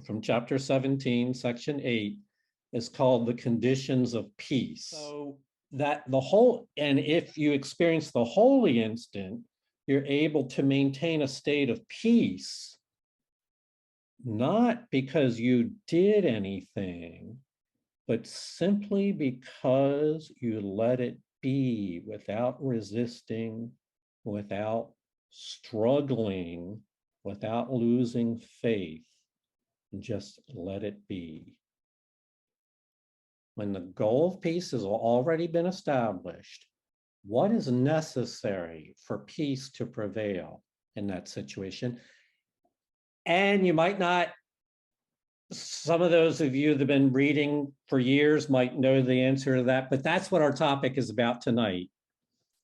from chapter 17, section 8, is called the conditions of peace. So that the whole, and if you experience the holy instant, you're able to maintain a state of peace, not because you did anything, but simply because you let it be without resisting, without struggling, without losing faith, and just let it be. When the goal of peace has already been established, what is necessary for peace to prevail in that situation? And you might not, some of those of you that have been reading for years might know the answer to that, but that's what our topic is about tonight.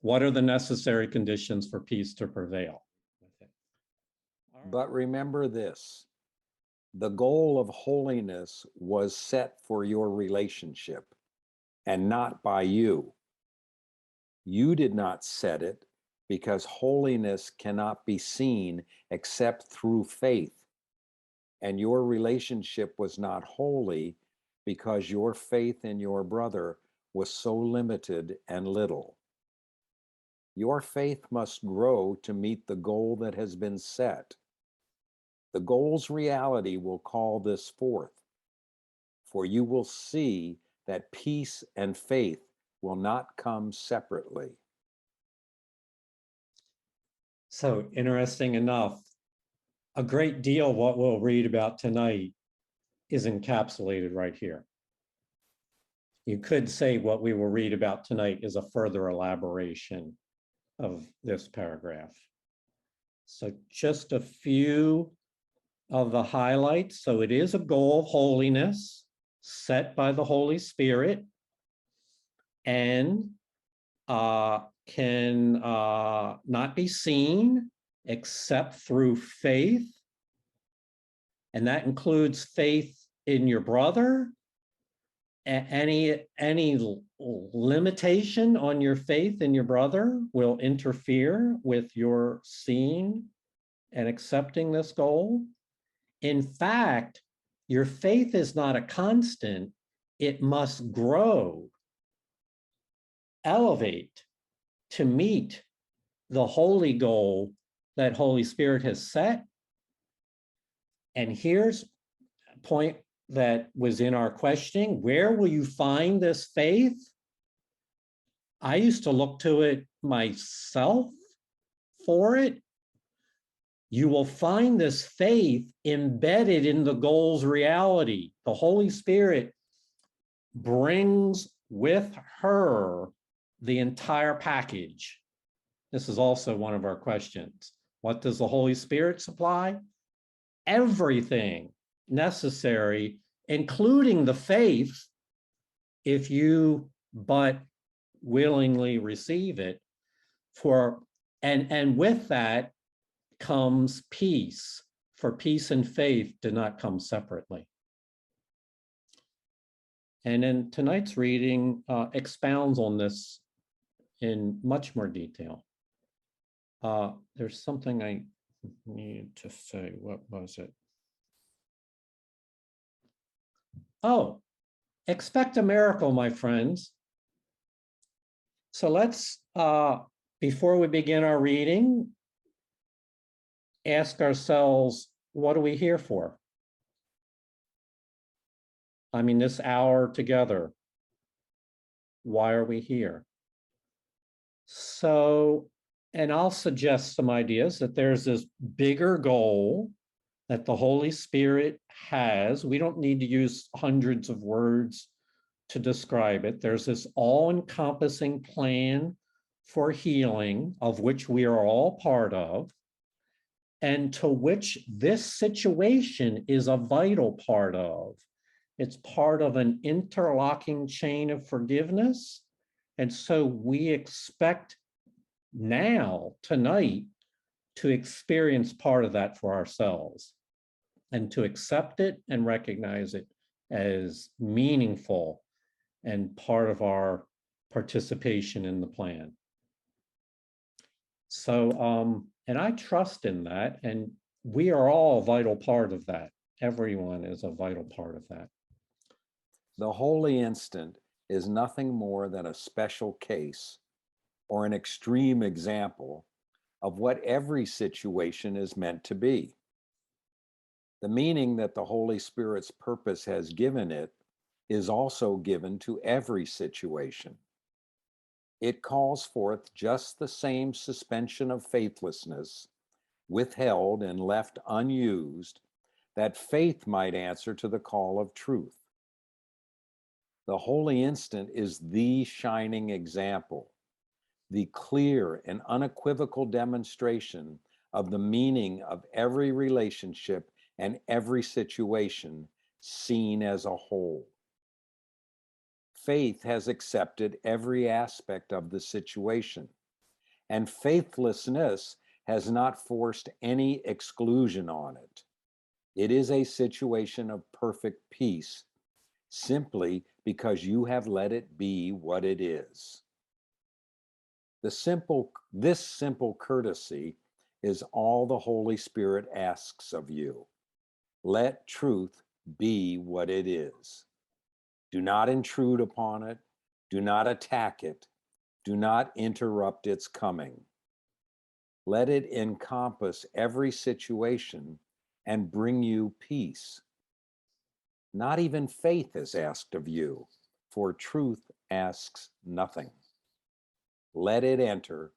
What are the necessary conditions for peace to prevail? But remember this, the goal of holiness was set for your relationship and not by you. You did not set it because holiness cannot be seen except through faith. And your relationship was not holy because your faith in your brother was so limited and little. Your faith must grow to meet the goal that has been set. The goal's reality will call this forth, for you will see that peace and faith will not come separately. So interesting enough, a great deal of what we'll read about tonight is encapsulated right here. You could say what we will read about tonight is a further elaboration of this paragraph. So just a few of the highlights. So it is a goal of holiness set by the Holy Spirit and can not be seen except through faith. And that includes faith in your brother. Any limitation on your faith in your brother will interfere with your seeing and accepting this goal. In fact, your faith is not a constant. It must grow, elevate to meet the holy goal that Holy Spirit has set. And here's a point that was in our questioning. Where will you find this faith? I used to look to it myself for it. You will find this faith embedded in the goal's reality. The Holy Spirit brings with her the entire package. This is also one of our questions. What does the Holy Spirit supply? Everything necessary, including the faith, if you but willingly receive it. And with that comes peace, for peace and faith do not come separately. And then tonight's reading expounds on this in much more detail. There's something I need to say. What was it? Oh, expect a miracle, my friends. So let's, before we begin our reading, ask ourselves, what are we here for? I mean, this hour together, why are we here? So, and I'll suggest some ideas that there's this bigger goal that the Holy Spirit has. We don't need to use hundreds of words to describe it. There's this all-encompassing plan for healing, of which we are all part of, and to which this situation is a vital part of. It's part of an interlocking chain of forgiveness. And so we expect now, tonight, to experience part of that for ourselves and to accept it and recognize it as meaningful and part of our participation in the plan. So, and I trust in that, and we are all a vital part of that. Everyone is a vital part of that. The holy instant is nothing more than a special case or an extreme example of what every situation is meant to be. The meaning that the Holy Spirit's purpose has given it is also given to every situation. It calls forth just the same suspension of faithlessness, withheld and left unused, that faith might answer to the call of truth. The holy instant is the shining example, the clear and unequivocal demonstration of the meaning of every relationship and every situation seen as a whole. Faith has accepted every aspect of the situation, and faithlessness has not forced any exclusion on it. It is a situation of perfect peace, simply because you have let it be what it is. This simple courtesy is all the Holy Spirit asks of you. Let truth be what it is. Do not intrude upon it. Do not attack it. Do not interrupt its coming. Let it encompass every situation and bring you peace. Not even faith is asked of you, for truth asks nothing. Let it enter,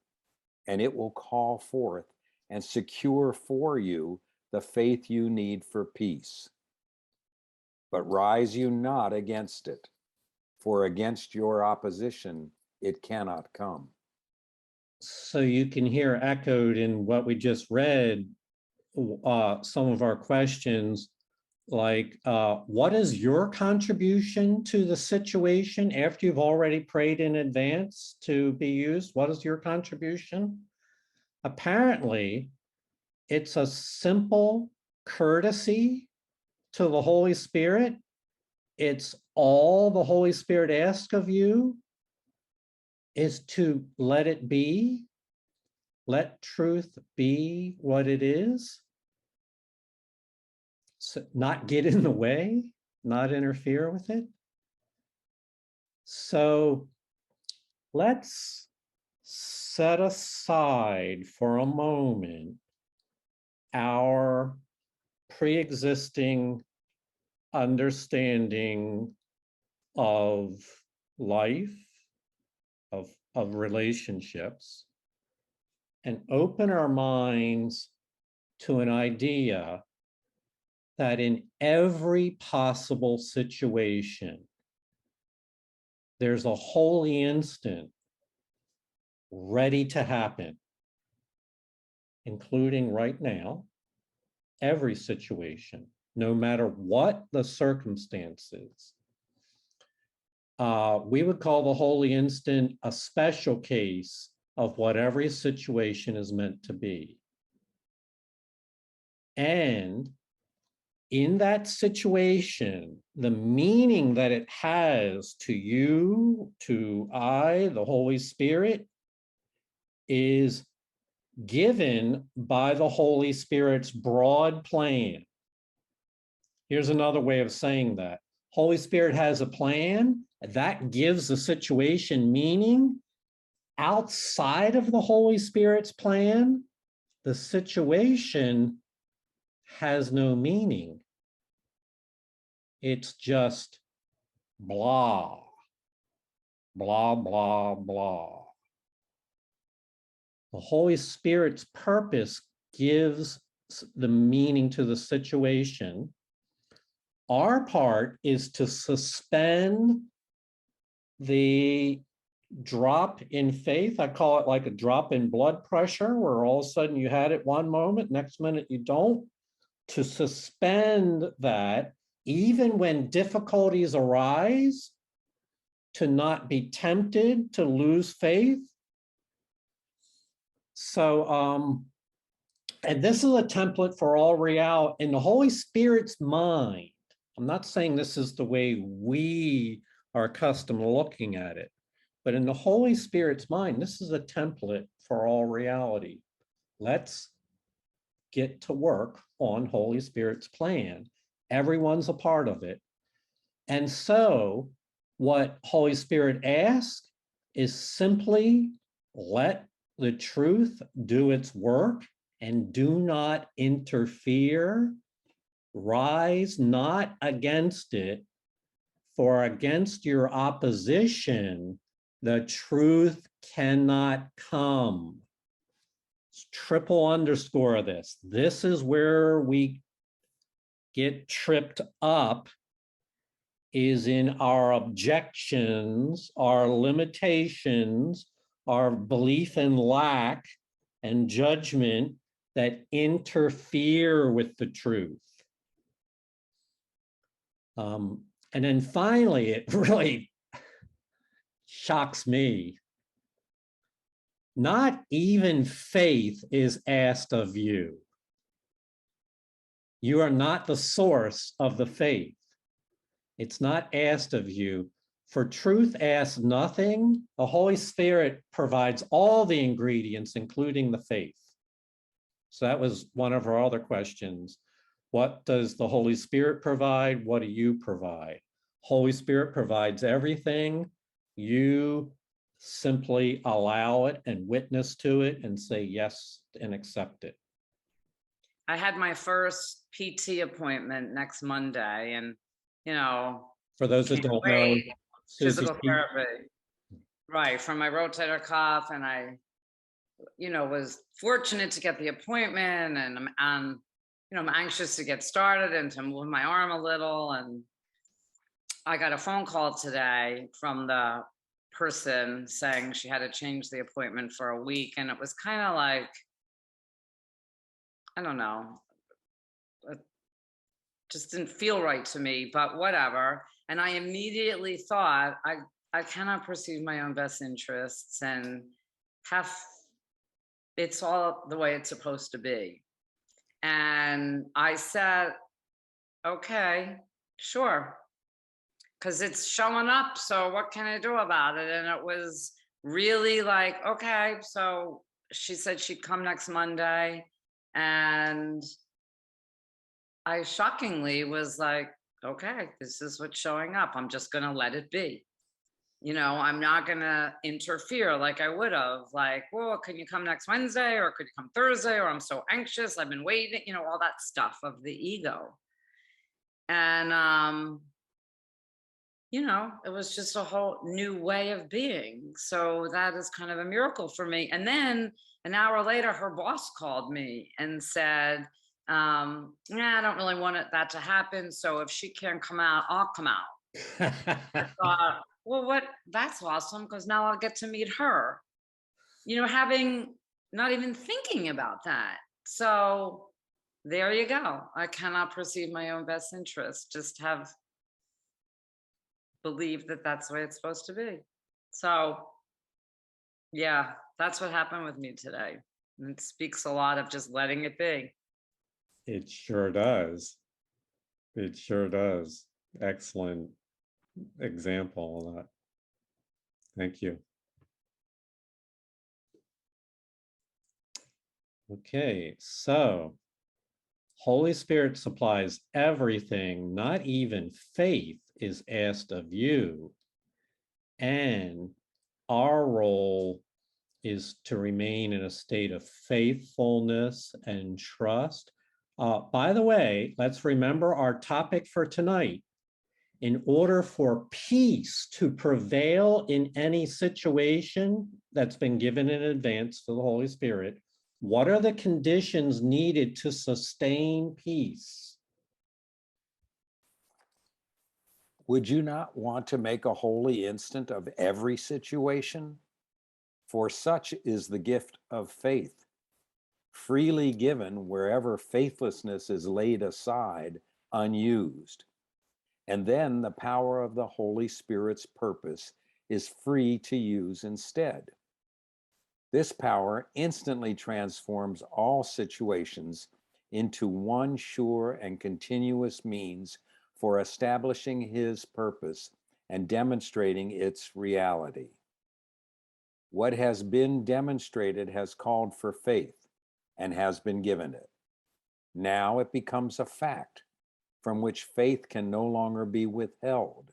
and it will call forth and secure for you the faith you need for peace. But rise you not against it, for against your opposition it cannot come. So you can hear echoed in what we just read, some of our questions, like, what is your contribution to the situation after you've already prayed in advance to be used? What is your contribution? Apparently, it's a simple courtesy to the Holy Spirit. It's all the Holy Spirit asks of you is to let it be. Let truth be what it is. So not get in the way, not interfere with it. So let's set aside for a moment our pre-existing understanding of life, of relationships, and open our minds to an idea that in every possible situation, there's a holy instant ready to happen, including right now, every situation, no matter what the circumstances. We would call the holy instant a special case of what every situation is meant to be. And in that situation, the meaning that it has to you, to I, the Holy Spirit, is given by the Holy Spirit's broad plan. Here's another way of saying that. Holy Spirit has a plan that gives the situation meaning. Outside of the Holy Spirit's plan, the situation has no meaning. It's just blah, blah, blah, blah. The Holy Spirit's purpose gives the meaning to the situation. Our part is to suspend the drop in faith. I call it like a drop in blood pressure, where all of a sudden you had it one moment, next minute you don't. To suspend that, even when difficulties arise, to not be tempted to lose faith. So, and this is a template for all reality in the Holy Spirit's mind. I'm not saying this is the way we are accustomed to looking at it, but in the Holy Spirit's mind, this is a template for all reality. Let's get to work on Holy Spirit's plan. Everyone's a part of it. And so what Holy Spirit asks is simply let the truth do its work and do not interfere. Rise not against it, for against your opposition, the truth cannot come. Triple underscore this. This is where we get tripped up, is in our objections, our limitations, our belief in lack and judgment that interfere with the truth. And then finally, it really shocks me. Not even faith is asked of you. You are not the source of the faith. It's not asked of you. For truth asks nothing. The Holy Spirit provides all the ingredients, including the faith. So that was one of our other questions. What does the Holy Spirit provide? What do you provide? Holy Spirit provides everything. You simply allow it and witness to it and say yes and accept it. I had my first PT appointment next Monday, and you know, for those that don't know, physical therapy, right, from my rotator cuff, and I, was fortunate to get the appointment, and I'm anxious to get started and to move my arm a little, and I got a phone call today from the person saying she had to change the appointment for a week, and it was kind of like, I don't know, it just didn't feel right to me, but whatever. And I immediately thought, I cannot perceive my own best interests and it's all the way it's supposed to be. And I said, okay, sure, because it's showing up. So what can I do about it? And it was really like, okay. So she said she'd come next Monday. And I shockingly was like, okay, this is what's showing up. I'm just going to let it be. I'm not going to interfere like I would have. Like, well, can you come next Wednesday, or could you come Thursday? Or I'm so anxious, I've been waiting, all that stuff of the ego. And, it was just a whole new way of being. So that is kind of a miracle for me. And then an hour later, her boss called me and said, I don't really want that to happen. So if she can't come out, I'll come out. I thought, well, that's awesome, because now I'll get to meet her, having not even thinking about that. So there you go. I cannot perceive my own best interest, just have believed that that's the way it's supposed to be. So yeah, that's what happened with me today. And it speaks a lot of just letting it be. It sure does. It sure does. Excellent example of that. Thank you. Okay, so Holy Spirit supplies everything, not even faith is asked of you. And our role is to remain in a state of faithfulness and trust. By the way, let's remember our topic for tonight. In order for peace to prevail in any situation that's been given in advance to the Holy Spirit, what are the conditions needed to sustain peace? Would you not want to make a holy instant of every situation? For such is the gift of faith, freely given wherever faithlessness is laid aside, unused. And then the power of the Holy Spirit's purpose is free to use instead. This power instantly transforms all situations into one sure and continuous means for establishing His purpose and demonstrating its reality. What has been demonstrated has called for faith and has been given it. Now it becomes a fact. from which faith can no longer be withheld.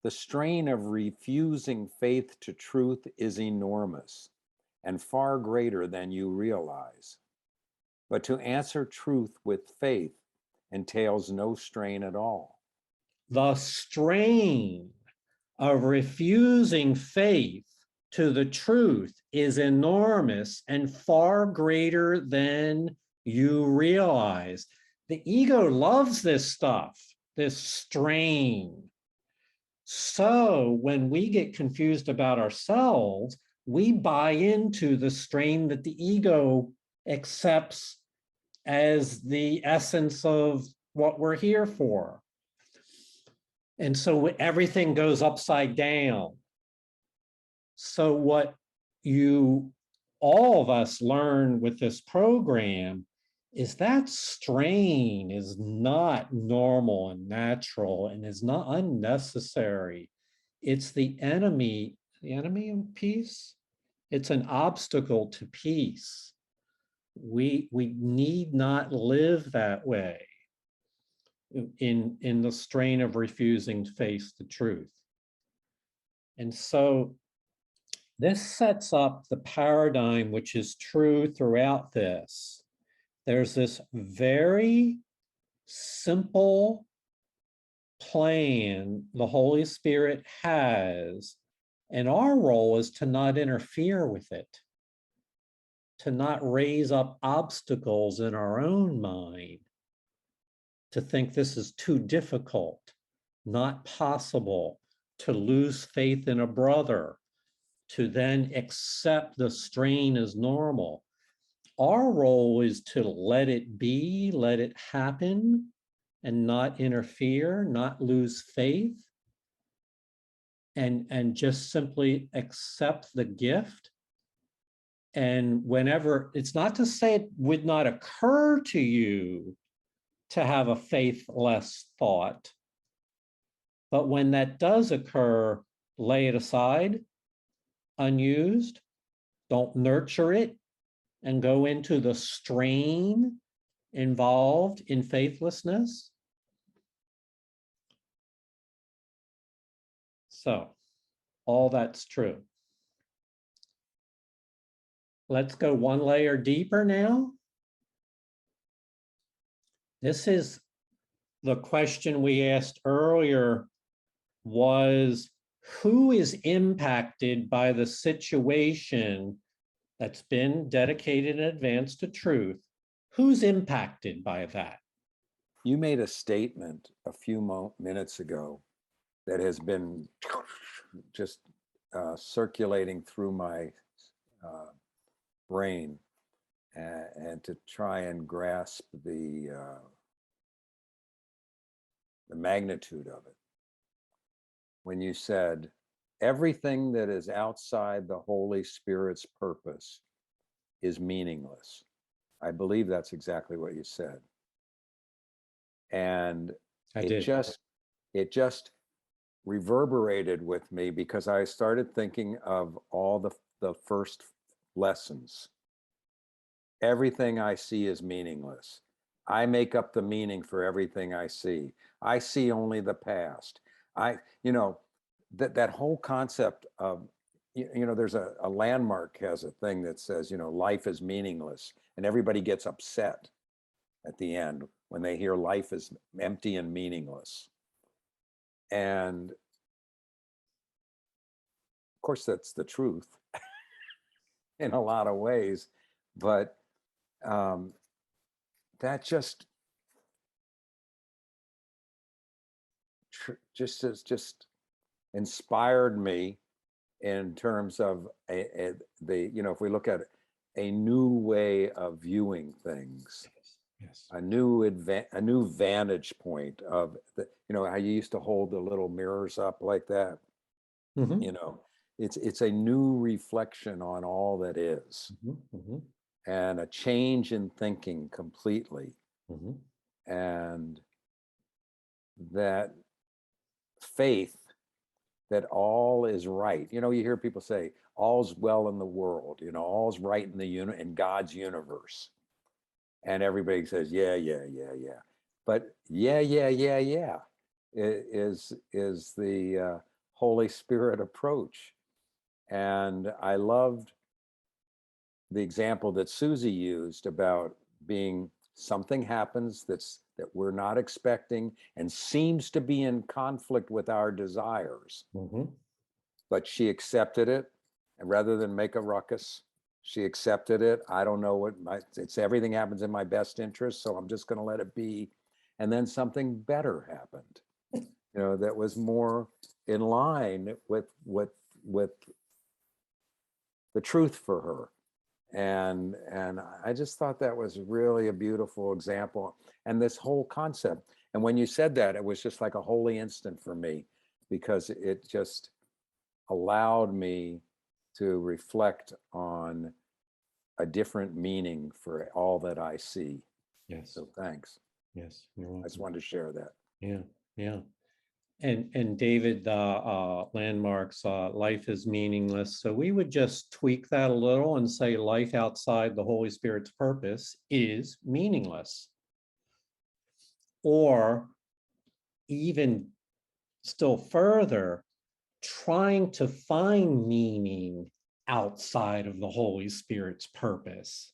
The strain of refusing faith to truth is enormous and far greater than you realize. But to answer truth with faith entails no strain at all. The strain of refusing faith to the truth is enormous and far greater than you realize. The ego loves this stuff, this strain. So when we get confused about ourselves, we buy into the strain that the ego accepts as the essence of what we're here for. And so everything goes upside down. So what all of us learn with this program is that strain is not normal and natural and is not unnecessary. It's the enemy of peace. It's an obstacle to peace. We need not live that way in the strain of refusing to face the truth. And so this sets up the paradigm which is true throughout this. There's this very simple plan the Holy Spirit has, and our role is to not interfere with it, to not raise up obstacles in our own mind, to think this is too difficult, not possible, to lose faith in a brother, to then accept the strain as normal. Our role is to let it be, let it happen, and not interfere, not lose faith, and just simply accept the gift. And whenever, it's not to say it would not occur to you to have a faithless thought, but when that does occur, lay it aside, unused, don't nurture it, and go into the strain involved in faithlessness. So, all that's true. Let's go one layer deeper now. This is the question we asked earlier, was who is impacted by the situation that's been dedicated in advance to truth? Who's impacted by that? You made a statement a few minutes ago that has been just circulating through my brain and to try and grasp the magnitude of it. When you said, everything that is outside the Holy Spirit's purpose is meaningless. I believe that's exactly what you said. And it just reverberated with me because I started thinking of all the first lessons. Everything I see is meaningless. I make up the meaning for everything I see. I see only the past. That whole concept of, there's a landmark has a thing that says, life is meaningless, and everybody gets upset at the end when they hear life is empty and meaningless. And of course, that's the truth in a lot of ways, but that just inspired me in terms of if we look at a new way of viewing things. Yes. A new vantage point of how you used to hold the little mirrors up like that. Mm-hmm. It's a new reflection on all that is. Mm-hmm. Mm-hmm. And a change in thinking completely. Mm-hmm. And that faith that all is right. You hear people say all's well in the world, all's right in in God's universe. And everybody says, yeah. But yeah, is the Holy Spirit approach. And I loved the example that Susie used about being something happens that we're not expecting and seems to be in conflict with our desires. Mhm. But she accepted it, and rather than make a ruckus, she accepted it. I don't know what it's everything happens in my best interest, so I'm just going to let it be. And then something better happened, that was more in line with the truth for her. And I just thought that was really a beautiful example. And this whole concept. And when you said that, it was just like a holy instant for me, because it just allowed me to reflect on a different meaning for all that I see. Yes. So thanks. Yes. You're I welcome. just wanted to share that. Yeah. Yeah. And David, landmarks, life is meaningless. So we would just tweak that a little and say life outside the Holy Spirit's purpose is meaningless. Or even still further, trying to find meaning outside of the Holy Spirit's purpose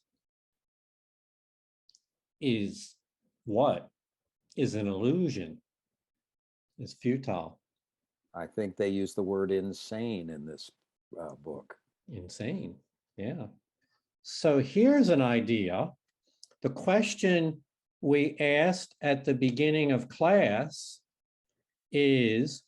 is what? Is an illusion. Is futile. I think they use the word insane in this book. Insane. Yeah. So here's an idea. The question we asked at the beginning of class is,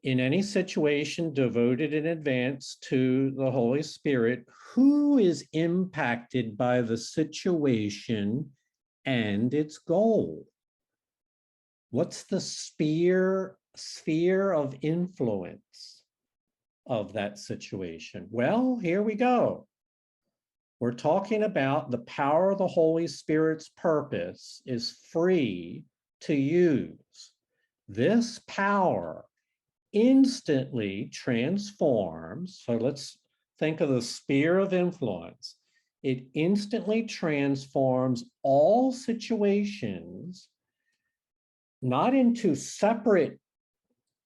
in any situation devoted in advance to the Holy Spirit, who is impacted by the situation and its goal? What's the sphere of influence of that situation? Well, here we go. We're talking about the power of the Holy Spirit's purpose is free to use. This power instantly transforms. So let's think of the sphere of influence. It instantly transforms all situations, not into separate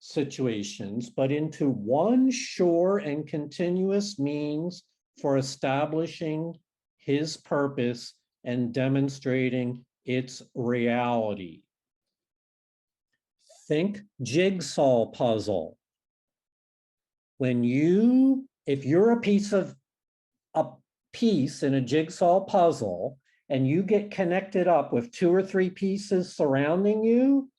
situations, but into one sure and continuous means for establishing his purpose and demonstrating its reality. Think jigsaw puzzle. If you're a piece in a jigsaw puzzle and you get connected up with 2 or 3 pieces surrounding you,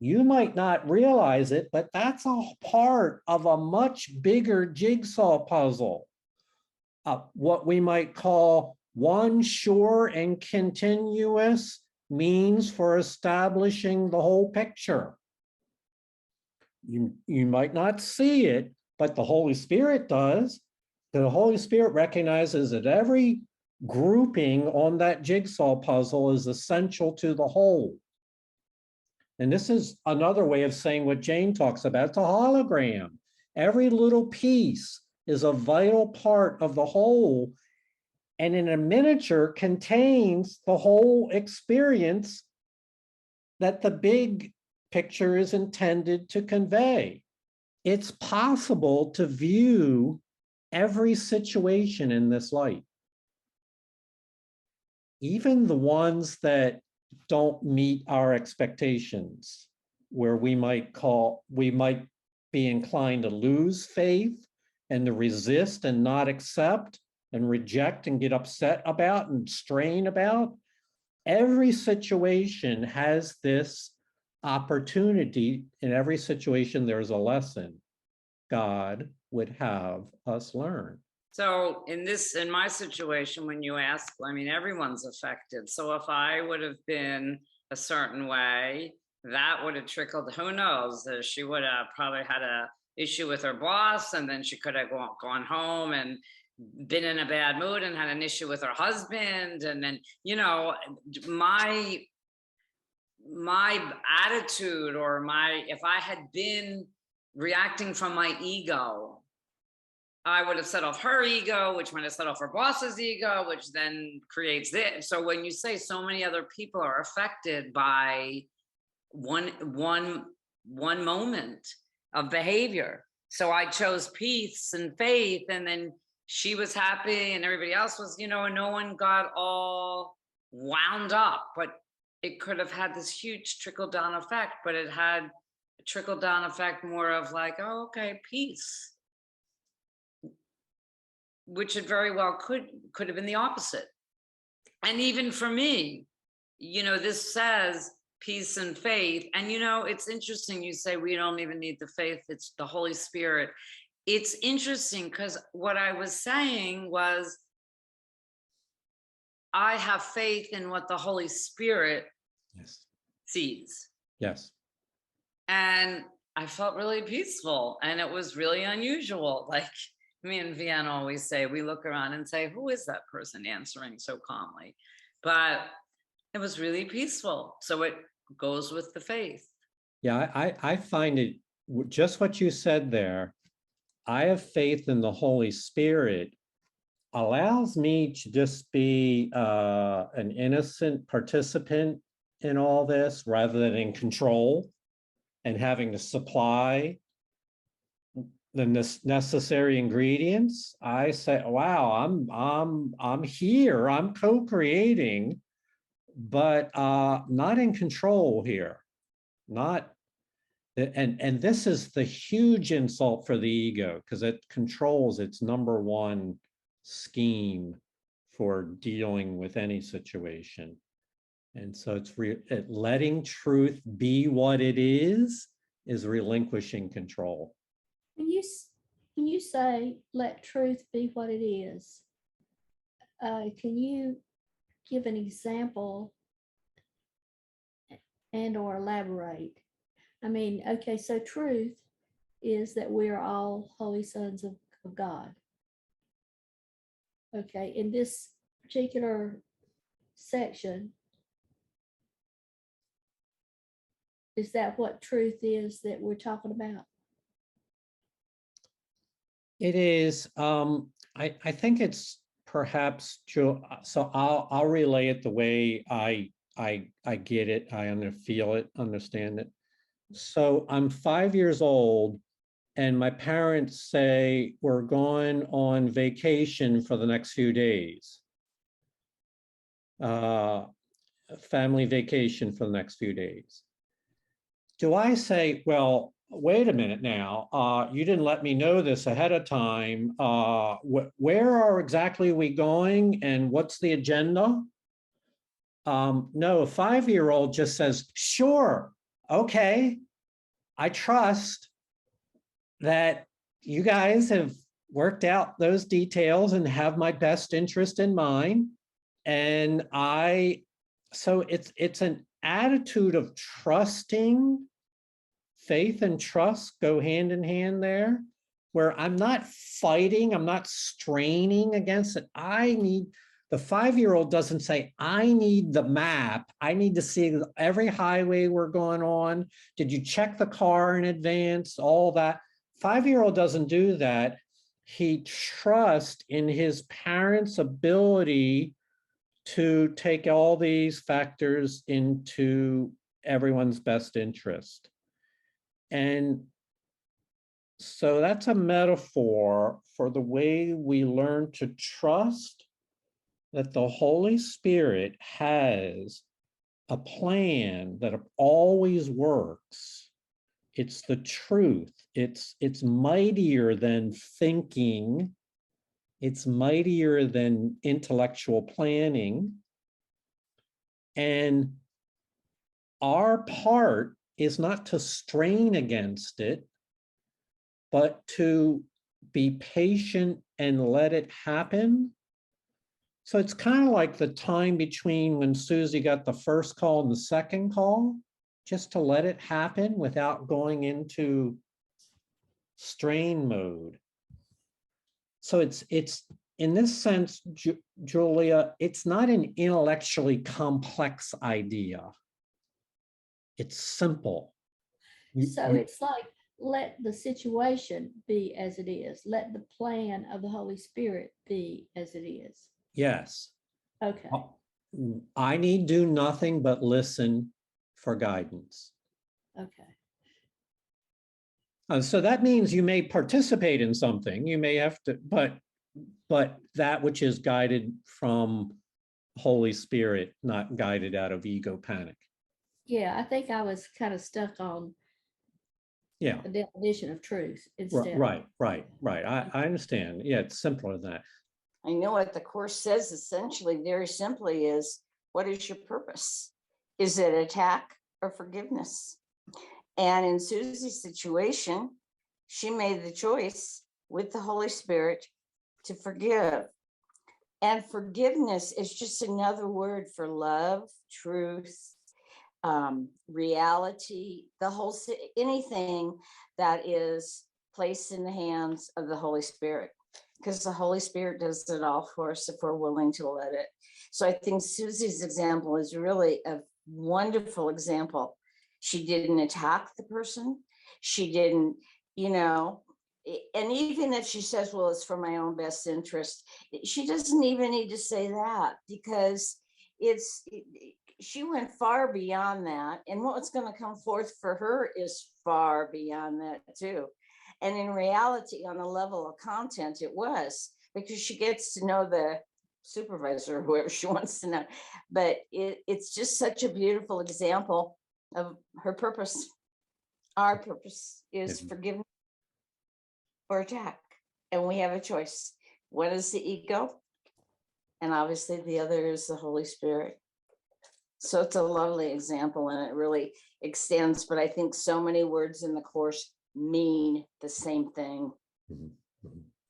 you might not realize it, but that's a part of a much bigger jigsaw puzzle. What we might call one sure and continuous means for establishing the whole picture. You might not see it, but the Holy Spirit does. The Holy Spirit recognizes that every grouping on that jigsaw puzzle is essential to the whole. And this is another way of saying what Jane talks about. It's a hologram. Every little piece is a vital part of the whole, and in a miniature contains the whole experience that the big picture is intended to convey. It's possible to view every situation in this light, even the ones that don't meet our expectations, where we might be inclined to lose faith and to resist and not accept and reject and get upset about and strain about. Every situation has this opportunity. In every situation, there's a lesson God would have us learn. So in my situation, when you ask, I mean, everyone's affected. So if I would have been a certain way, that would have trickled, who knows, she would have probably had an issue with her boss, and then she could have gone home and been in a bad mood and had an issue with her husband. And then, my attitude, or if I had been reacting from my ego, I would have set off her ego, which might have set off her boss's ego, which then creates this. So when you say so many other people are affected by one moment of behavior. So I chose peace and faith, and then she was happy and everybody else was, and no one got all wound up, but it could have had this huge trickle down effect, but it had a trickle down effect more of like, oh, okay, peace, which it very well could have been the opposite. And even for me, this says peace and faith. And it's interesting you say we don't even need the faith, it's the Holy Spirit. It's interesting because what I was saying was I have faith in what the Holy Spirit Yes. sees. Yes. And I felt really peaceful, and it was really unusual. Like me and Vienna always say, we look around and say, who is that person answering so calmly? But it was really peaceful. So it goes with the faith. Yeah, I find it just what you said there. I have faith in the Holy Spirit allows me to just be an innocent participant in all this rather than in control and having to supply the necessary ingredients. I say, wow, I'm here, I'm co-creating, but not in control here. Not and this is the huge insult for the ego because it controls its number one scheme for dealing with any situation. And so it's letting truth be what it is relinquishing control. When you say let truth be what it is, can you give an example and or elaborate? I mean, okay, so truth is that we are all holy sons of God. Okay, in this particular section, is that what truth is that we're talking about? It is. I think it's perhaps true. So I'll relay it the way I get it. I feel it, understand it. So I'm 5 years old, and my parents say we're going on vacation for the next few days. Family vacation for the next few days. Do I say, well, wait a minute now, you didn't let me know this ahead of time. Where are exactly we going and what's the agenda? No, a 5-year-old just says, sure, okay, I trust that you guys have worked out those details and have my best interest in mind. And so it's an attitude of trusting. Faith and trust go hand in hand there, where I'm not fighting, I'm not straining against it. The 5-year-old doesn't say, I need the map. I need to see every highway we're going on. Did you check the car in advance? All that. 5-year-old doesn't do that. He trusts in his parents' ability to take all these factors into everyone's best interest. And so that's a metaphor for the way we learn to trust that the Holy Spirit has a plan that always works. It's the truth. It's mightier than thinking. It's mightier than intellectual planning. And our part is not to strain against it, but to be patient and let it happen. So it's kind of like the time between when Susie got the first call and the second call, just to let it happen without going into strain mode. So it's in this sense, Julia, it's not an intellectually complex idea. It's simple. So it's like let the situation be as it is. Let the plan of the Holy Spirit be as it is. Yes. Okay. I need do nothing but listen for guidance. Okay. So that means you may participate in something, you may have to, but that which is guided from Holy Spirit, not guided out of ego panic. Yeah, I think I was kind of stuck on Yeah, the definition of truth instead. right. I understand. Yeah, it's simpler than that. I know what the course says essentially, very simply, is what is your purpose? Is it attack or forgiveness? And in Susie's situation, she made the choice with the Holy Spirit to forgive. And forgiveness is just another word for love, truth, reality, anything that is placed in the hands of the Holy Spirit, because the Holy Spirit does it all for us if we're willing to let it. So I think Susie's example is really a wonderful example. She didn't attack the person. She didn't, and even if she says, well, it's for my own best interest, she doesn't even need to say that, because she went far beyond that. And what's going to come forth for her is far beyond that too. And in reality, on the level of content, it was, because she gets to know the supervisor or whoever she wants to know. But it's just such a beautiful example of her purpose. Our purpose is forgiveness or attack. And we have a choice. One is the ego, and obviously the other is the Holy Spirit. So it's a lovely example, and it really extends, but I think so many words in the course mean the same thing.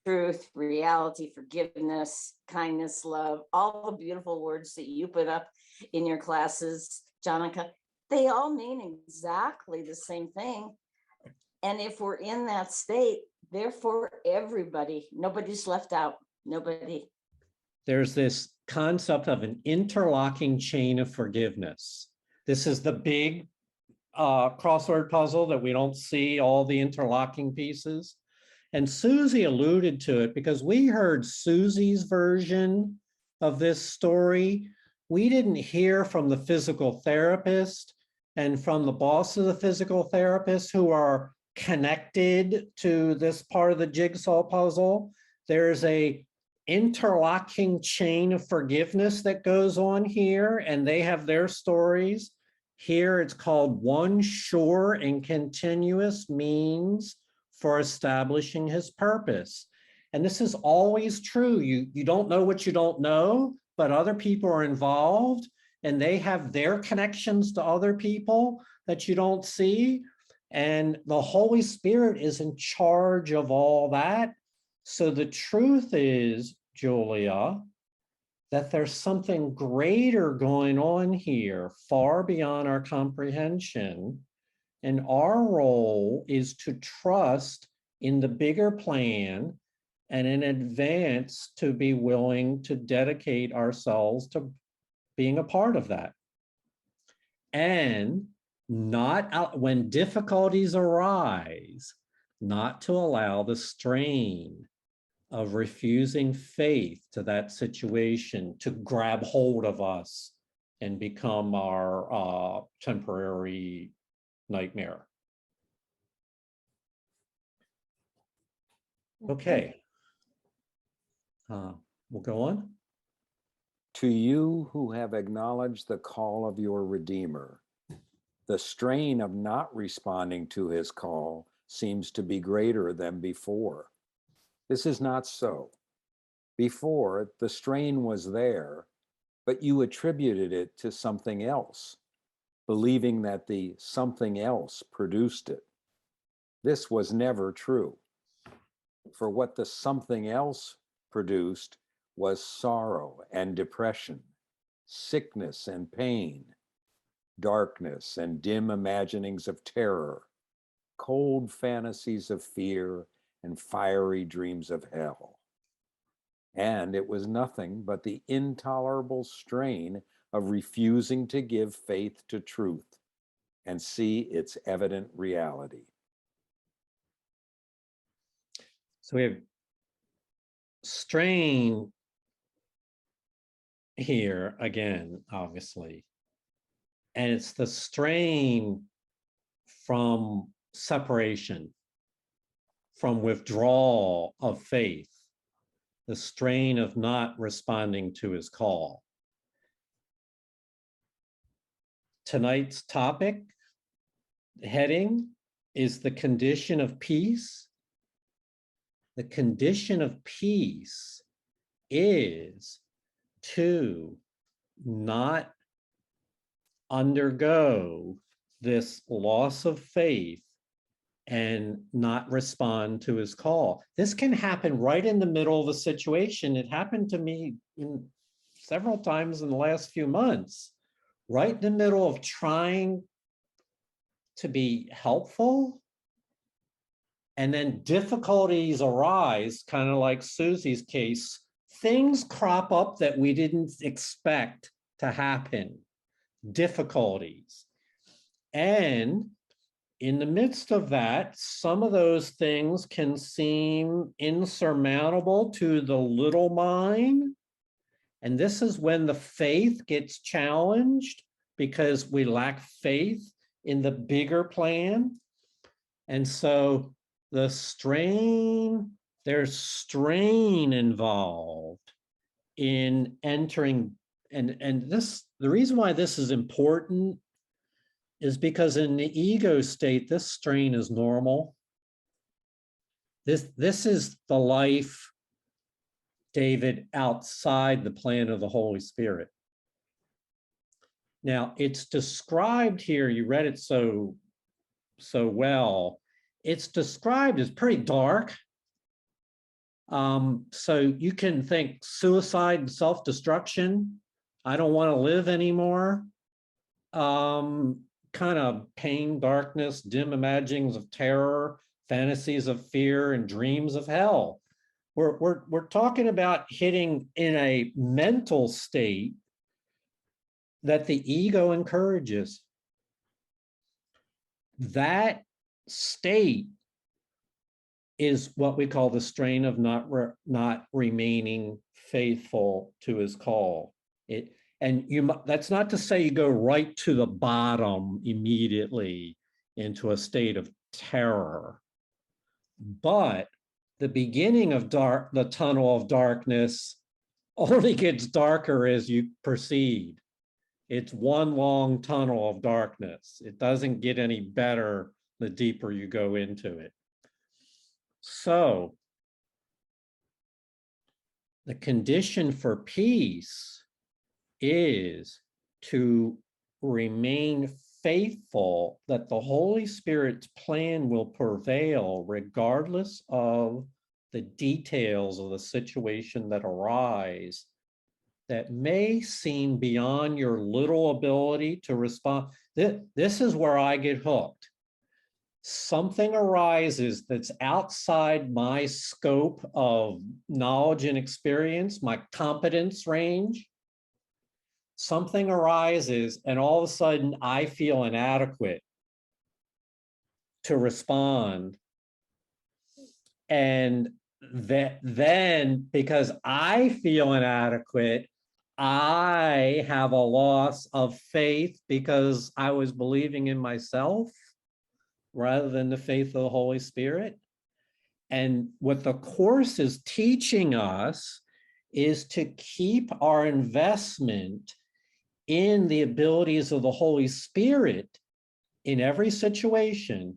Truth, reality, forgiveness, kindness, love, all the beautiful words that you put up in your classes, Jonica, they all mean exactly the same thing. And if we're in that state, therefore everybody, nobody's left out, nobody. There's this concept of an interlocking chain of forgiveness. This is the big crossword puzzle that we don't see all the interlocking pieces. And Susie alluded to it because we heard Susie's version of this story. We didn't hear from the physical therapist and from the boss of the physical therapist, who are connected to this part of the jigsaw puzzle. There's a interlocking chain of forgiveness that goes on here, and they have their stories. Here it's called one sure and continuous means for establishing his purpose. And this is always true. You don't know what you don't know, but other people are involved and they have their connections to other people that you don't see. And the Holy Spirit is in charge of all that. So the truth is, Julia, that there's something greater going on here, far beyond our comprehension. And our role is to trust in the bigger plan, and in advance to be willing to dedicate ourselves to being a part of that. And not out when difficulties arise, not to allow the strain of refusing faith to that situation to grab hold of us and become our temporary nightmare. Okay. We'll go on. To you who have acknowledged the call of your Redeemer, the strain of not responding to his call seems to be greater than before. This is not so. Before, the strain was there, but you attributed it to something else, believing that the something else produced it. This was never true. For what the something else produced was sorrow and depression, sickness and pain, darkness and dim imaginings of terror, cold fantasies of fear, and fiery dreams of hell. And it was nothing but the intolerable strain of refusing to give faith to truth and see its evident reality. So we have strain here again, obviously. And it's the strain from separation, from withdrawal of faith, the strain of not responding to his call. Tonight's topic, heading, is the condition of peace. The condition of peace is to not undergo this loss of faith and not respond to his call. This can happen right in the middle of a situation. It happened to me several times in the last few months, right in the middle of trying to be helpful. And then difficulties arise, kind of like Susie's case. Things crop up that we didn't expect to happen, difficulties. And in the midst of that, some of those things can seem insurmountable to the little mind. And this is when the faith gets challenged because we lack faith in the bigger plan. And so there's strain involved in entering, and this, the reason why this is important is because in the ego state, this strain is normal. This is the life, David, outside the plan of the Holy Spirit. Now, it's described here, you read it so well, it's described as pretty dark. So you can think suicide and self-destruction. I don't want to live anymore. Kind of pain, darkness, dim imaginings of terror, fantasies of fear, and dreams of hell. We're talking about hitting in a mental state that the ego encourages. That state is what we call the strain of not remaining faithful to his call. That's not to say you go right to the bottom immediately into a state of terror, but the beginning of the tunnel of darkness only gets darker as you proceed. It's one long tunnel of darkness. It doesn't get any better the deeper you go into it. So the condition for peace is to remain faithful that the Holy Spirit's plan will prevail regardless of the details of the situation that arise that may seem beyond your little ability to respond. This is where I get hooked. Something arises that's outside my scope of knowledge and experience, my competence range. Something arises and all of a sudden I feel inadequate to respond. And then because I feel inadequate, I have a loss of faith because I was believing in myself rather than the faith of the Holy Spirit. And what the Course is teaching us is to keep our investment in the abilities of the Holy Spirit in every situation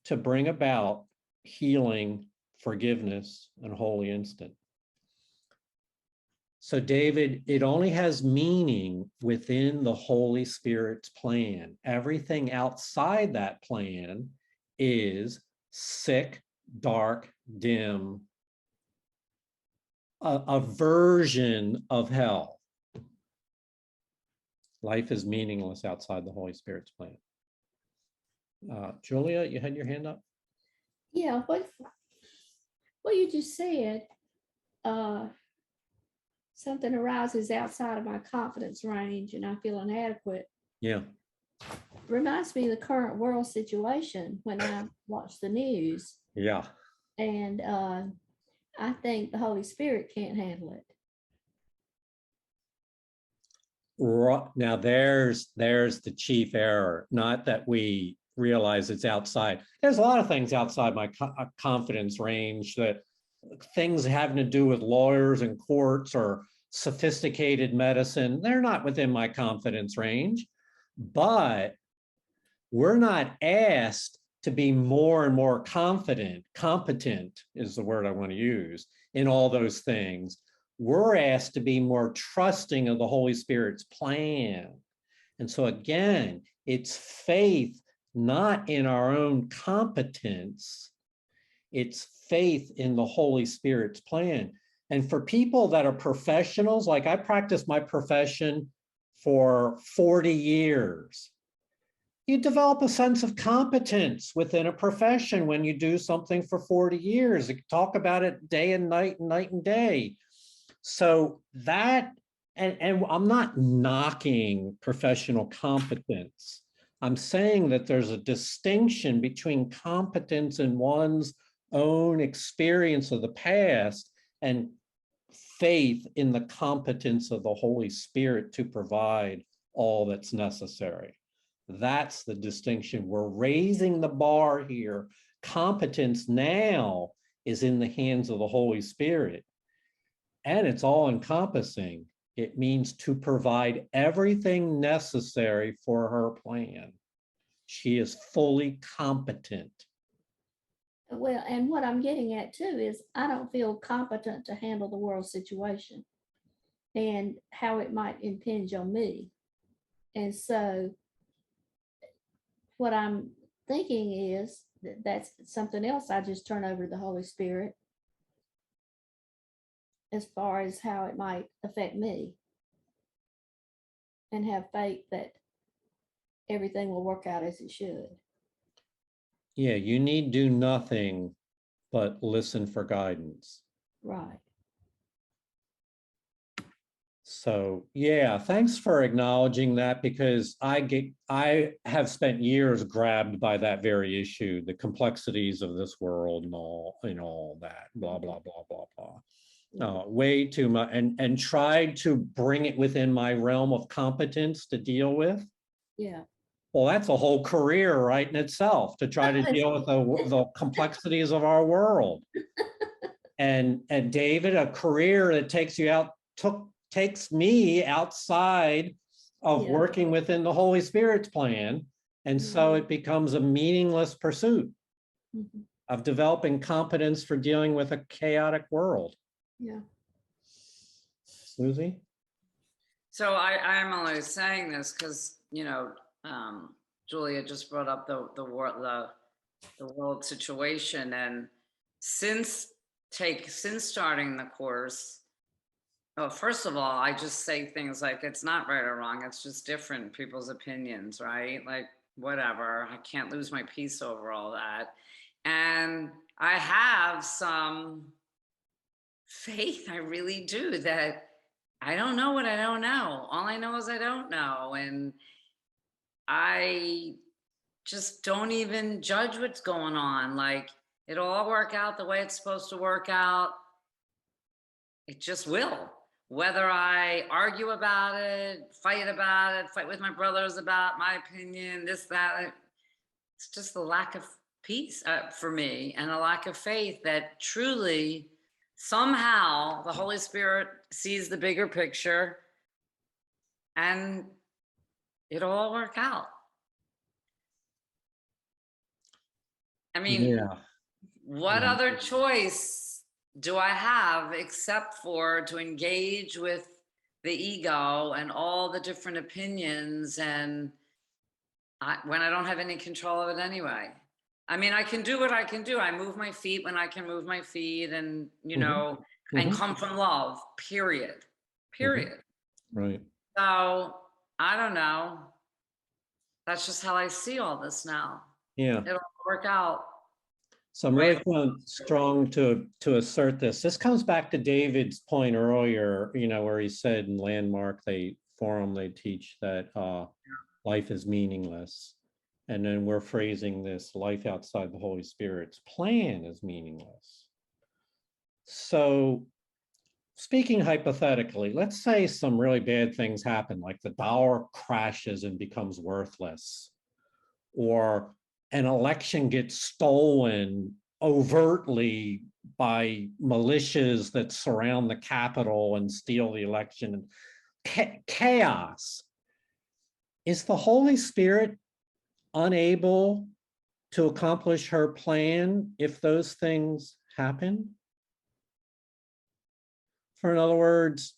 to bring about healing, forgiveness, and holy instant. So David, it only has meaning within the Holy Spirit's plan. Everything outside that plan is sick, dark, dim, a version of hell. Life is meaningless outside the Holy Spirit's plan. Julia, you had your hand up? Yeah, what you just said, something arises outside of my confidence range and I feel inadequate. Yeah. Reminds me of the current world situation when I watch the news. Yeah. And I think the Holy Spirit can't handle it. Now there's the chief error, not that we realize it's outside. There's a lot of things outside my confidence range, that things having to do with lawyers and courts or sophisticated medicine, they're not within my confidence range. But we're not asked to be more and more competent is the word I want to use, in all those things. We're asked to be more trusting of the Holy Spirit's plan. And so again, it's faith, not in our own competence. It's faith in the Holy Spirit's plan. And for people that are professionals, like I practiced my profession for 40 years. You develop a sense of competence within a profession when you do something for 40 years. You talk about it day and night and day. So that, and I'm not knocking professional competence. I'm saying that there's a distinction between competence in one's own experience of the past and faith in the competence of the Holy Spirit to provide all that's necessary. That's the distinction. We're raising the bar here. Competence now is in the hands of the Holy Spirit. And it's all encompassing. It means to provide everything necessary for her plan. She is fully competent. Well, and what I'm getting at too is I don't feel competent to handle the world situation and how it might impinge on me. And so what I'm thinking is that that's something else I just turn over to the Holy Spirit as far as how it might affect me, and have faith that everything will work out as it should. Yeah, you need do nothing but listen for guidance. Right. So yeah, thanks for acknowledging that, because I have spent years grabbed by that very issue, the complexities of this world and all that, blah, blah, blah, blah, blah. Way too much, and tried to bring it within my realm of competence to deal with. Yeah. Well, that's a whole career right in itself, to try to deal with the complexities of our world. And David, a career that takes you out, takes me outside of Yeah. working within the Holy Spirit's plan. And so it becomes a meaningless pursuit of developing competence for dealing with a chaotic world. Yeah. Susie? So I'm only saying this because, Julia just brought up the world situation, and since starting the course, well, first of all, I just say things like it's not right or wrong, it's just different people's opinions, right? Like whatever, I can't lose my peace over all that. And I have some faith, I really do, that I don't know what I don't know. All I know is I don't know. And I just don't even judge what's going on. Like, it'll all work out the way it's supposed to work out. It just will. Whether I argue about it, fight with my brothers about my opinion, this, that, it's just the lack of peace for me, and a lack of faith that truly somehow the Holy Spirit sees the bigger picture and it'll all work out. I mean, Yeah. what other choice do I have except for to engage with the ego and all the different opinions, and when I don't have any control of it anyway? I mean, I can do what I can do. I move my feet when I can move my feet, and, and come from love, period. Right. So I don't know. That's just how I see all this now. Yeah. It'll work out. So I'm really feeling strong to assert this. This comes back to David's point earlier, where he said in Landmark Forum they teach that life is meaningless. And then we're phrasing this: life outside the Holy Spirit's plan is meaningless. So speaking hypothetically, let's say some really bad things happen, like the dollar crashes and becomes worthless, or an election gets stolen overtly by militias that surround the Capitol and steal the election. Chaos. Is the Holy Spirit unable to accomplish her plan if those things happen? For in other words,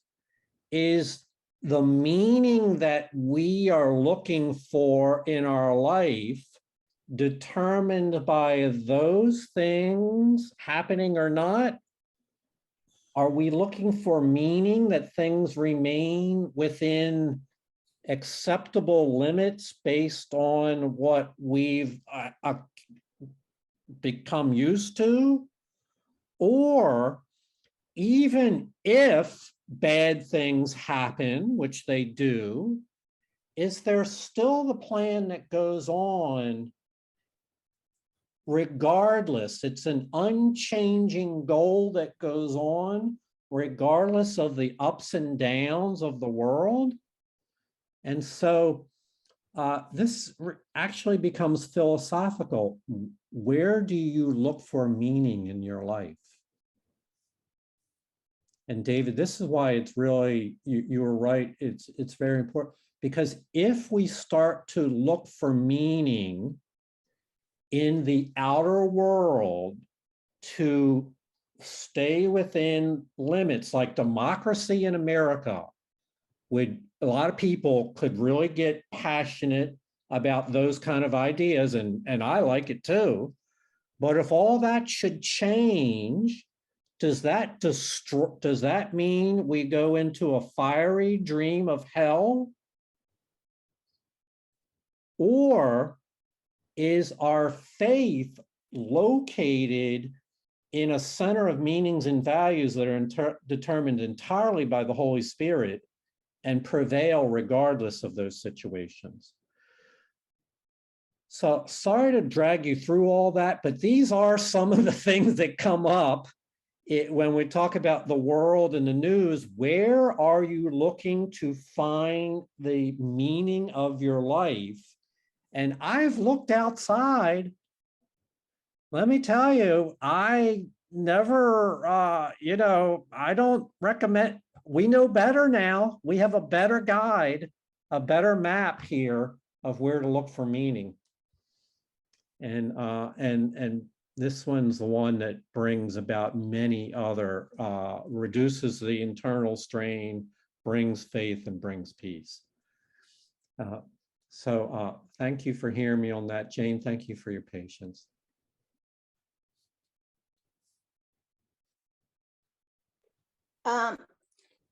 is the meaning that we are looking for in our life determined by those things happening or not? Are we looking for meaning that things remain within acceptable limits based on what we've become used to? Or even if bad things happen, which they do, is there still the plan that goes on regardless? It's an unchanging goal that goes on regardless of the ups and downs of the world. And so this actually becomes philosophical. Where do you look for meaning in your life? And David, this is why it's really, you were right, it's very important, because if we start to look for meaning in the outer world to stay within limits, like democracy in America, would a lot of people could really get passionate about those kind of ideas, and I like it too. But if all that should change, does that mean we go into a fiery dream of hell? Or is our faith located in a center of meanings and values that are determined entirely by the Holy Spirit and prevail regardless of those situations? So sorry to drag you through all that, but these are some of the things that come up when we talk about the world and the news. Where are you looking to find the meaning of your life? And I've looked outside. Let me tell you, I never, I don't recommend, we know better now. We have a better guide, a better map here of where to look for meaning. And this one's the one that brings about many other, reduces the internal strain, brings faith, and brings peace. So thank you for hearing me on that, Jane. Thank you for your patience.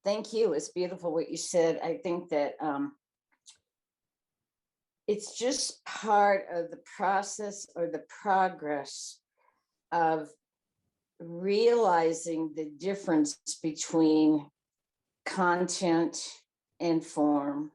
Thank you. It's beautiful what you said. I think that it's just part of the process or the progress of realizing the difference between content and form.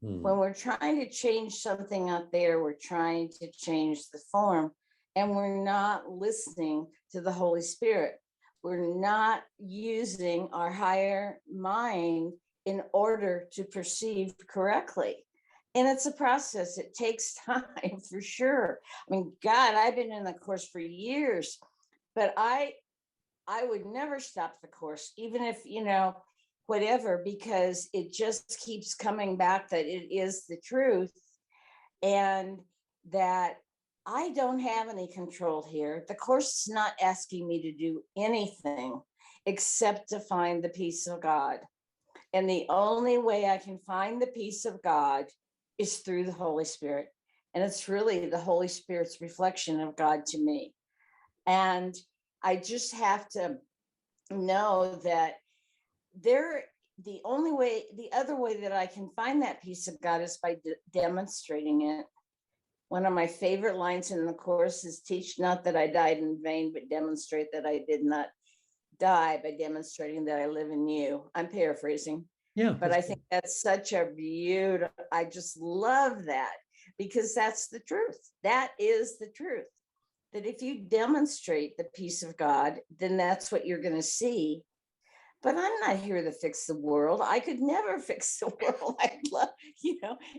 When we're trying to change something out there, we're trying to change the form, and we're not listening to the Holy Spirit. We're not using our higher mind in order to perceive correctly. And it's a process. It takes time for sure. I mean, God, I've been in the course for years, but I would never stop the course, even if, whatever, because it just keeps coming back that it is the truth and that I don't have any control here. The course is not asking me to do anything except to find the peace of God. And the only way I can find the peace of God is through the Holy Spirit. And it's really the Holy Spirit's reflection of God to me. And I just have to know that the other way that I can find that peace of God is by demonstrating it. One of my favorite lines in the course is, teach not that I died in vain, but demonstrate that I did not die by demonstrating that I live in you. I'm paraphrasing. Yeah. But I think that's such a beautiful, I just love that, because that's the truth. That is the truth. that if you demonstrate the peace of God, then that's what you're going to see. But I'm not here to fix the world. I could never fix the world. I'd love,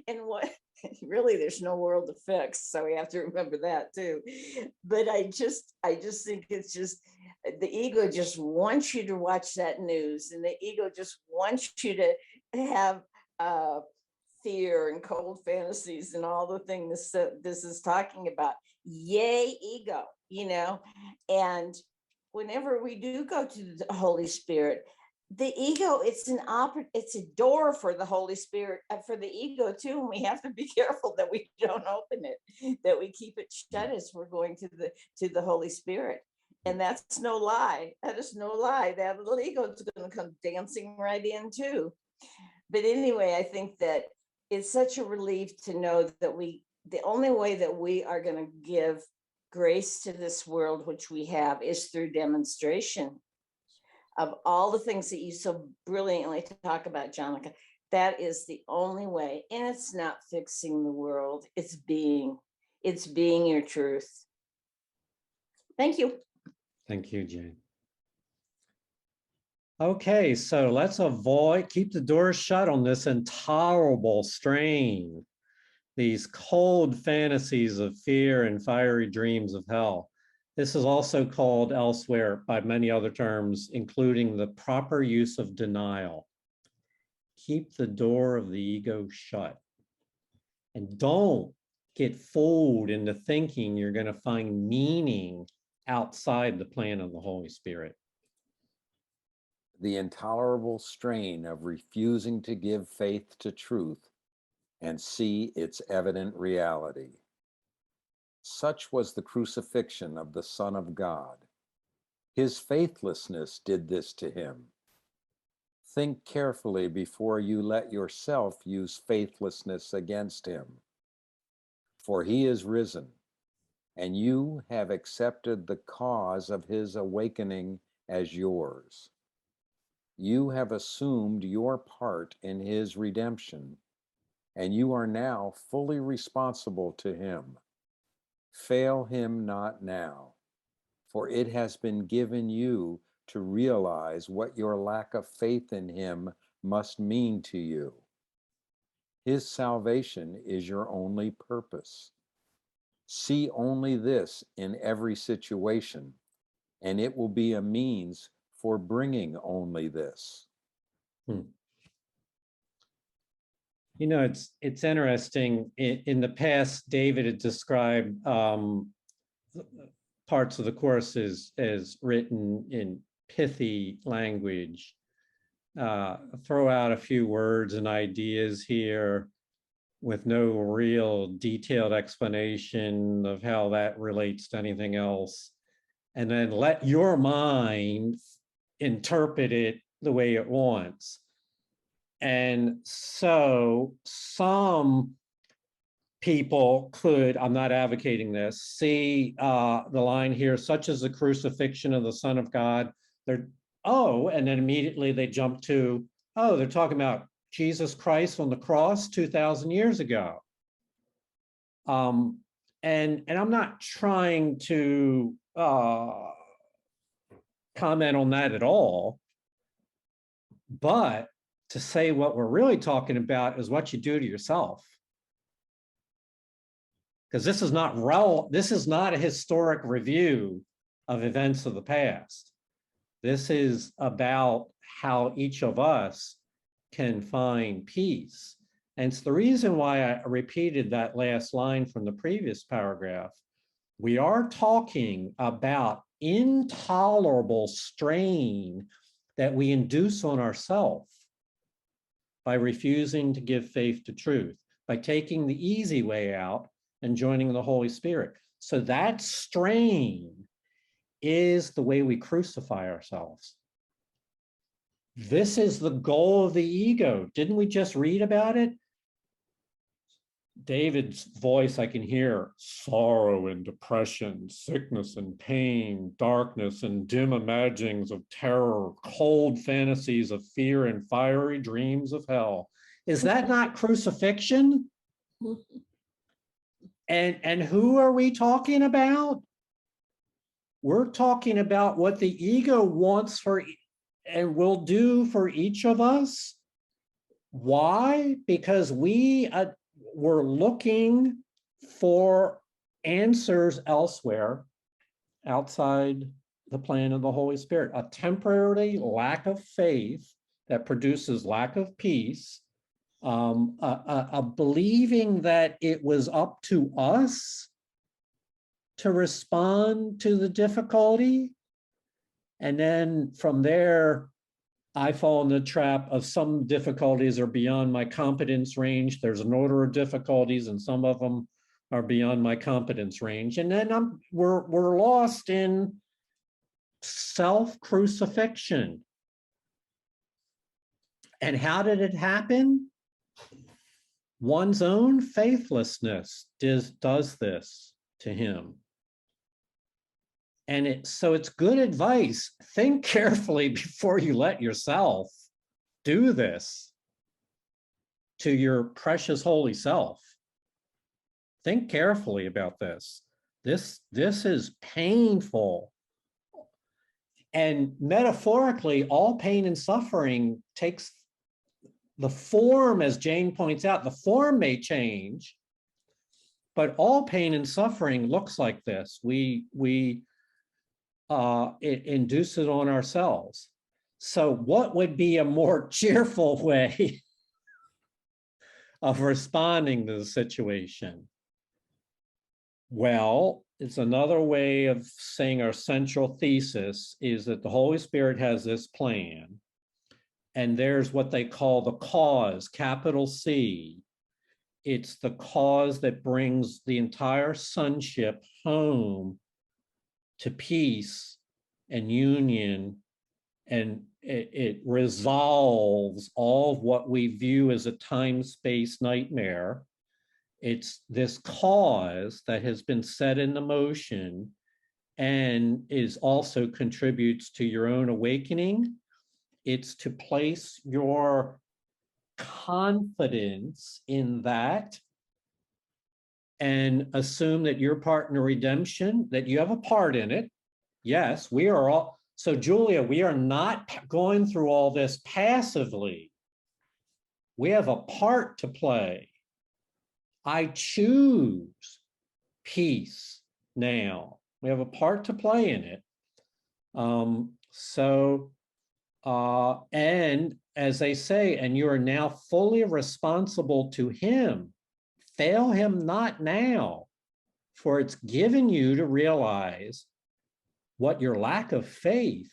and what really there's no world to fix. So we have to remember that too. But I just think it's just the ego just wants you to watch that news, and the ego just wants you to have fear and cold fantasies and all the things this is talking about. Yay, ego, and whenever we do go to the Holy Spirit, the ego, it's a door for the Holy Spirit, for the ego too. And we have to be careful that we don't open it, that we keep it shut as we're going to the Holy Spirit. And that's no lie. That is no lie. That little ego is going to come dancing right in too. But anyway, I think that it's such a relief to know that the only way that we are going to give grace to this world, which we have, is through demonstration of all the things that you so brilliantly talk about, Jonica. That is the only way. And it's not fixing the world. It's being your truth. Thank you. Thank you, Jane. Okay, so let's keep the doors shut on this intolerable strain, these cold fantasies of fear and fiery dreams of hell. This is also called elsewhere by many other terms, including the proper use of denial. Keep the door of the ego shut. And don't get fooled into thinking you're going to find meaning outside the plan of the Holy Spirit. The intolerable strain of refusing to give faith to truth and see its evident reality. Such was the crucifixion of the Son of God. His faithlessness did this to him. Think carefully before you let yourself use faithlessness against him. For he is risen, and you have accepted the cause of his awakening as yours. You have assumed your part in his redemption, and you are now fully responsible to him. Fail him not now, for it has been given you to realize what your lack of faith in him must mean to you. His salvation is your only purpose. See only this in every situation, and it will be a means for bringing only this. It's interesting. In the past, David had described parts of the course as written in pithy language. Throw out a few words and ideas here with no real detailed explanation of how that relates to anything else. And then let your mind interpret it the way it wants. And so some people could, I'm not advocating this, see the line here, such as the crucifixion of the Son of God. And then immediately they jump to, they're talking about Jesus Christ on the cross 2,000 years ago. And I'm not trying to comment on that at all, but to say what we're really talking about is what you do to yourself. Because this is not a historic review of events of the past. This is about how each of us can find peace. And it's the reason why I repeated that last line from the previous paragraph. We are talking about intolerable strain that we induce on ourselves by refusing to give faith to truth, by taking the easy way out and joining the Holy Spirit. So that strain is the way we crucify ourselves. This is the goal of the ego. Didn't we just read about it? David's voice, I can hear sorrow and depression, sickness and pain, darkness and dim imaginings of terror, cold fantasies of fear and fiery dreams of hell. Is that not crucifixion? And who are we talking about? We're talking about what the ego wants for and will do for each of us. Why? Because we're looking for answers elsewhere outside the plan of the Holy Spirit. A temporary lack of faith that produces lack of peace, a believing that it was up to us to respond to the difficulty. And then from there, I fall in the trap of some difficulties are beyond my competence range. There's an order of difficulties, and some of them are beyond my competence range. And then we're lost in self-crucifixion. And how did it happen? One's own faithlessness does this to him. And so it's good advice. Think carefully before you let yourself do this to your precious holy self. Think carefully about this. This is painful. And metaphorically, all pain and suffering takes the form, as Jane points out, the form may change, but all pain and suffering looks like this. It induces on ourselves. So what would be a more cheerful way of responding to the situation? Well, it's another way of saying our central thesis is that the Holy Spirit has this plan, and there's what they call the cause, capital C. It's the cause that brings the entire sonship home to peace and union, and it resolves all of what we view as a time-space nightmare. It's this cause that has been set into motion and is also contributes to your own awakening. It's to place your confidence in that and assume that you're part in a redemption, that you have a part in it. Yes, we are all. So Julia, we are not going through all this passively. We have a part to play. I choose peace now. We have a part to play in it. And as they say, and you are now fully responsible to him. Fail him not now, for it's given you to realize what your lack of faith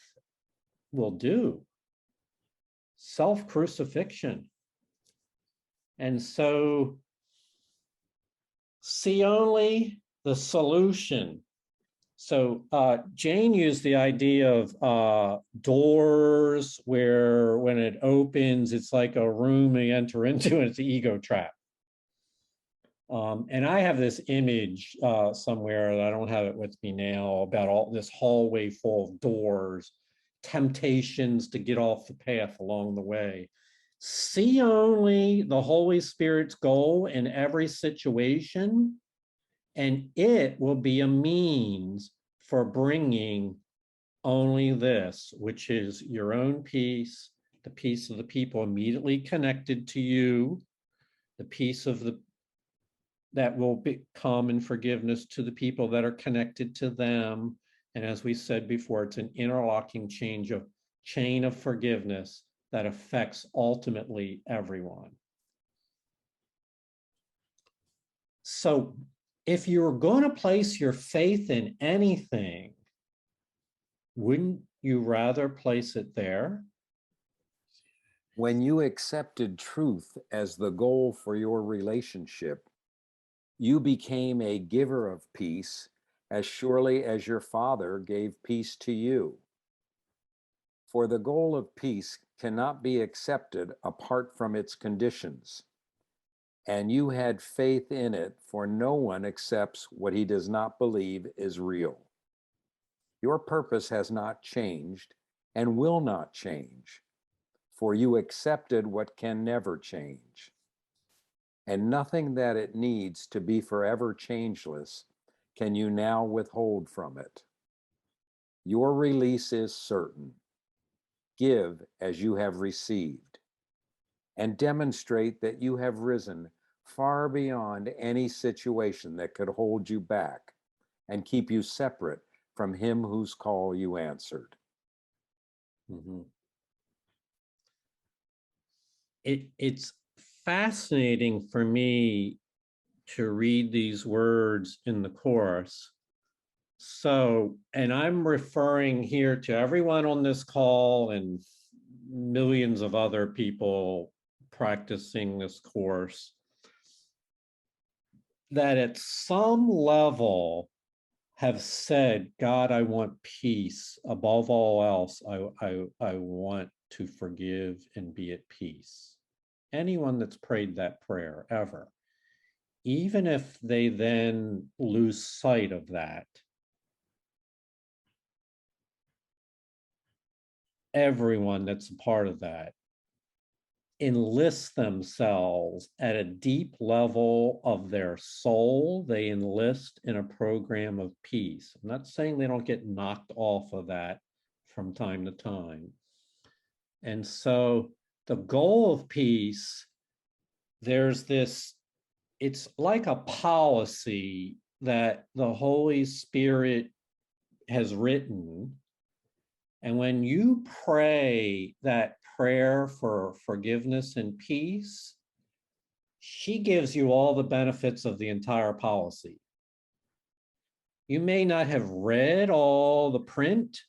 will do. Self-crucifixion. And so see only the solution. So Jane used the idea of doors where when it opens, it's like a room you enter into and it's an ego trap. And I have this image somewhere that I don't have it with me now about all this hallway full of doors, temptations to get off the path along the way. See only the Holy Spirit's goal in every situation, and it will be a means for bringing only this, which is your own peace, the peace of the people immediately connected to you, the peace of that will come in forgiveness to the people that are connected to them. And as we said before, it's an interlocking chain of forgiveness that affects ultimately everyone. So if you're going to place your faith in anything, wouldn't you rather place it there? When you accepted truth as the goal for your relationship, you became a giver of peace as surely as your Father gave peace to you. For the goal of peace cannot be accepted apart from its conditions. And you had faith in it, for no one accepts what he does not believe is real. Your purpose has not changed and will not change, for you accepted what can never change. And nothing that it needs to be forever changeless can you now withhold from it. Your release is certain. Give as you have received, and demonstrate that you have risen far beyond any situation that could hold you back and keep you separate from him whose call you answered. Mhm. It's fascinating for me to read these words in the Course. So, and I'm referring here to everyone on this call and millions of other people practicing this Course, that at some level have said, God, I want peace. Above all else, I want to forgive and be at peace. Anyone that's prayed that prayer ever, even if they then lose sight of that, everyone that's a part of that enlists themselves at a deep level of their soul. They enlist in a program of peace. I'm not saying they don't get knocked off of that from time to time. And so the goal of peace, there's this, it's like a policy that the Holy Spirit has written. And when you pray that prayer for forgiveness and peace, she gives you all the benefits of the entire policy. You may not have read all the print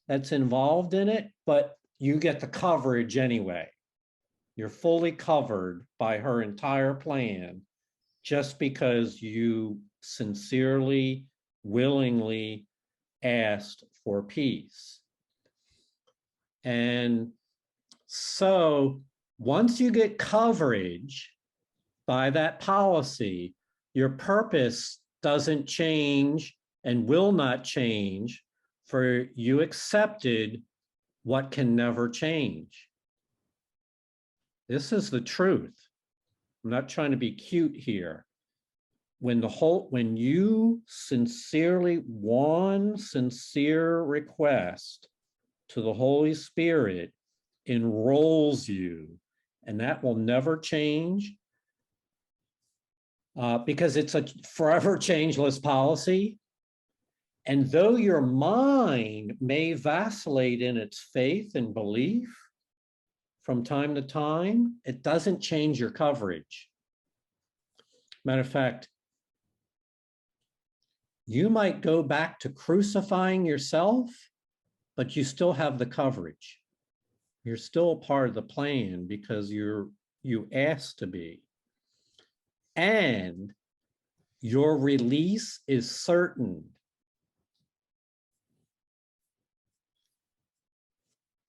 that's involved in it, but you get the coverage anyway. You're fully covered by her entire plan just because you sincerely, willingly asked for peace. And so once you get coverage by that policy, your purpose doesn't change and will not change, for you accepted what can never change. This is the truth. I'm not trying to be cute here. When you sincerely, one sincere request to the Holy Spirit enrolls you, and that will never change, because it's a forever changeless policy. And though your mind may vacillate in its faith and belief from time to time, it doesn't change your coverage. Matter of fact, you might go back to crucifying yourself, but you still have the coverage. You're still a part of the plan because you asked to be. And your release is certain.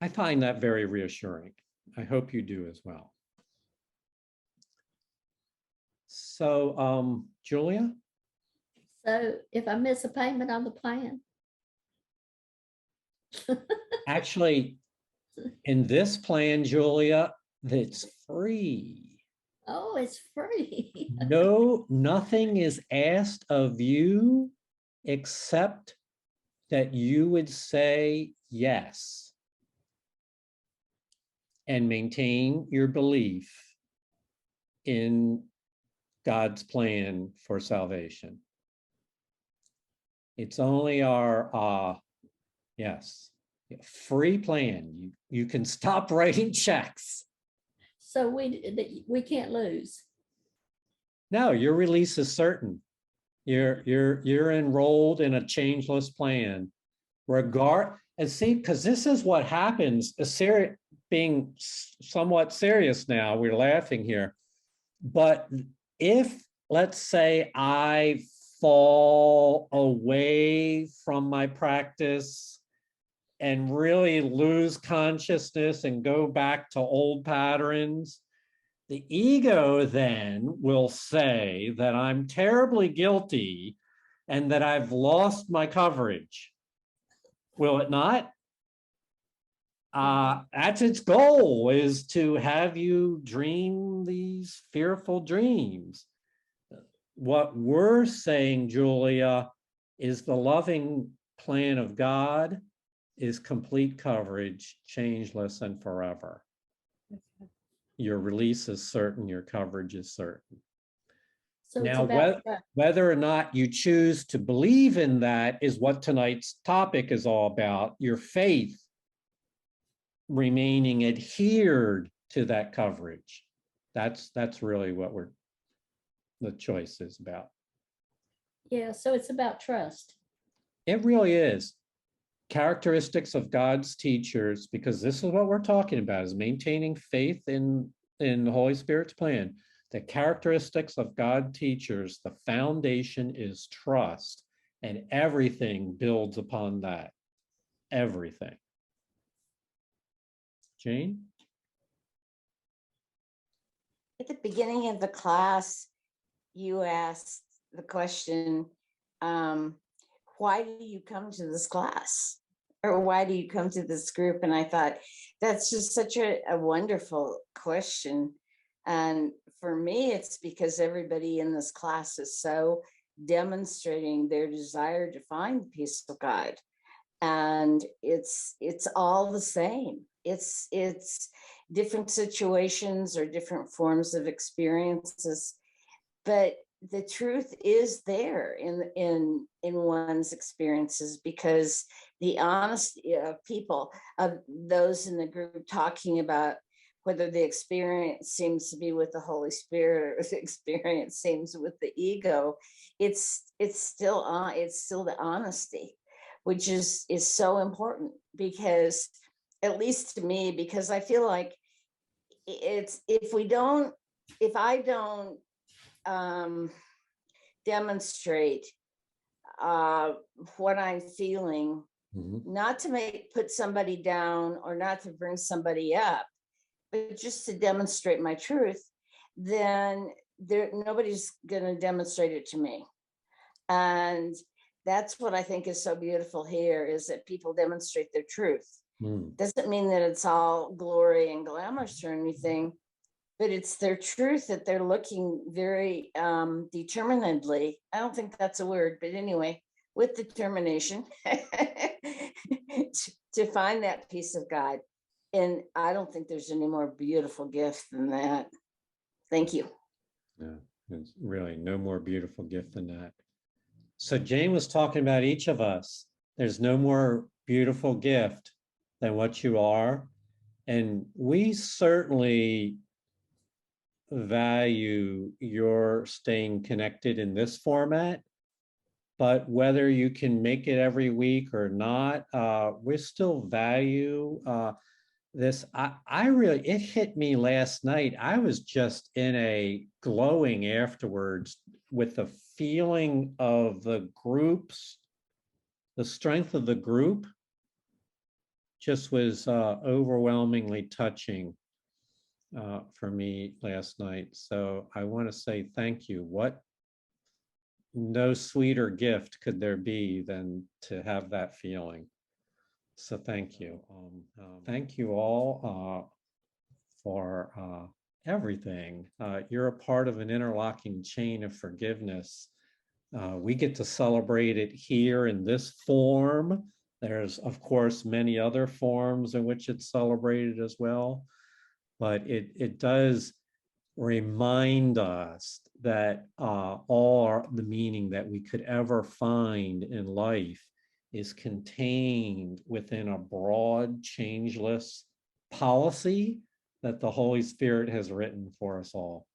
I find that very reassuring. I hope you do as well. So, Julia? So if I miss a payment on the plan, Actually, in this plan, Julia, it's free. oh, it's free. No, nothing is asked of you except that you would say yes and maintain your belief in God's plan for salvation. It's only our, yes, free plan. You can stop writing checks. So we can't lose. No, your release is certain. You're enrolled in a changeless plan. And see, because this is what happens, being somewhat serious now, we're laughing here. But if, let's say, I fall away from my practice and really lose consciousness and go back to old patterns, the ego then will say that I'm terribly guilty and that I've lost my coverage. Will it not? That's its goal, is to have you dream these fearful dreams. What we're saying, Julia, is the loving plan of God is complete coverage, changeless and forever. Your release is certain, your coverage is certain. So it's Now, about trust. whether or not you choose to believe in that is what tonight's topic is all about. Your faith remaining adhered to that coverage. That's really what the choice is about. Yeah, so it's about trust. It really is. Characteristics of God's teachers, because this is what we're talking about, is maintaining faith in the Holy Spirit's plan. The characteristics of God teachers, the foundation is trust, and everything builds upon that. Everything. Jane? At the beginning of the class, you asked the question, why do you come to this class? Or why do you come to this group? And I thought, that's just such a wonderful question. And for me, it's because everybody in this class is so demonstrating their desire to find the peace of God. And it's all the same. It's different situations or different forms of experiences, but the truth is there in one's experiences, because the honesty of people, of those in the group, talking about whether the experience seems to be with the Holy Spirit or the experience seems with the ego, it's still the honesty, which is so important, because at least to me, because I feel like it's, if I don't demonstrate what I'm feeling, not to put somebody down or not to bring somebody up, but just to demonstrate my truth, then nobody's going to demonstrate it to me. And that's what I think is so beautiful here, is that people demonstrate their truth. Doesn't mean that it's all glory and glamorous or anything, but it's their truth that they're looking very determinedly. I don't think that's a word, but anyway, with determination to find that peace of God. And I don't think there's any more beautiful gift than that. Thank you. No, there's really no more beautiful gift than that. So Jane was talking about each of us. There's no more beautiful gift than what you are. And we certainly value your staying connected in this format, but whether you can make it every week or not, we still value this. I really, it hit me last night. I was just in a glowing afterwards with the feeling of the groups, the strength of the group just was overwhelmingly touching for me last night. So I want to say thank you. No sweeter gift could there be than to have that feeling. So thank you. Thank you all for everything. You're a part of an interlocking chain of forgiveness. We get to celebrate it here in this form. There's, of course, many other forms in which it's celebrated as well, but it does remind us that all the meaning that we could ever find in life is contained within a broad, changeless policy that the Holy Spirit has written for us all.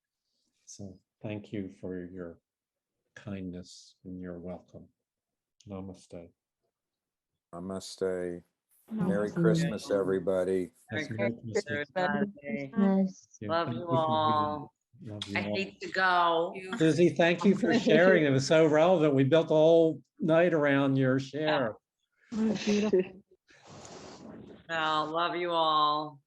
So thank you for your kindness and your welcome. Namaste. Namaste. Merry Christmas, everybody. Yes, Merry Merry Christmas. everybody. Nice. Love Thank you for being all. here. Love you I all. hate to go. Susie, thank you for sharing. It was so relevant. We built a whole night around your share. Well, love you all.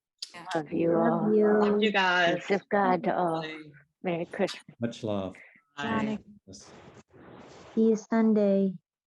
Love you all. Love you. Love you guys. Peace of God to all. Bye. Merry Christmas. Much love. Bye. Yes. See you Sunday.